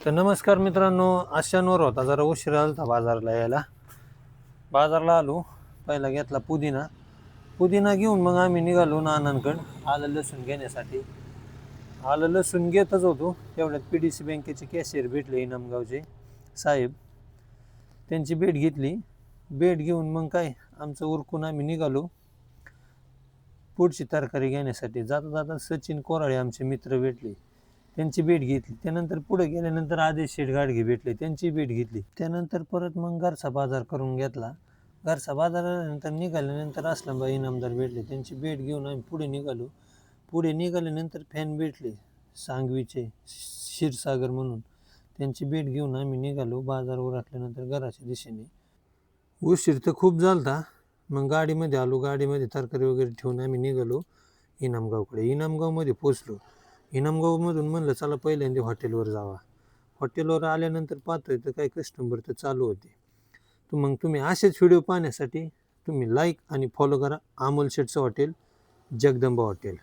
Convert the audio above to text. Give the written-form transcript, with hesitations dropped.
तर नमस्कार मित्रांनो, आज शनिवार होता, जरा उशीर झाला होता बाजारला यायला. बाजारला आलो, पहिला घेतला पुदिना. पुदिना घेऊन मग आम्ही निघालो नानांकडं आलं लसूण घेण्यासाठी. आलं लसूण घेतच होतो तेवढ्यात PDC बँकेचे कॅशियर भेटले इनामगावचे साहेब. त्यांची भेट घेतली. भेट घेऊन मग काय आमचं उरकून आम्ही निघालो पुढची तरकारी घेण्यासाठी. जाता जाता सचिन कोराळे आमचे मित्र भेटले, त्यांची भेट घेतली. त्यानंतर पुढे गेल्यानंतर आदेश शेठ गाडगे भेटले, त्यांची भेट घेतली. त्यानंतर परत मग घरचा बाजार करून घेतला. घरचा बाजारानंतर निघाल्यानंतर असलमबाई इनामदार भेटले, त्यांची भेट घेऊन आम्ही पुढे निघालो. पुढे निघाल्यानंतर फॅन भेटले सांगवीचे क्षीरसागर म्हणून, त्यांची भेट घेऊन आम्ही निघालो बाजार उरकल्यानंतर घराच्या दिशेने. उशीर तर खूप झालता. मग गाडीमध्ये आलो, गाडीमध्ये तरकारी वगैरे ठेवून आम्ही निघालो इनामगावकडे. इनामगावमध्ये पोचलो. इनामगावमधून म्हणलं चला पहिल्यांदा हॉटेलवर जावा. हॉटेलवर आल्यानंतर पाहतोय तर काही कस्टमर तर चालू होते. तर मग तुम्ही असेच व्हिडिओ पाहण्यासाठी तुम्ही लाईक आणि फॉलो करा अमोल शेठचं हॉटेल, जगदंबा हॉटेल.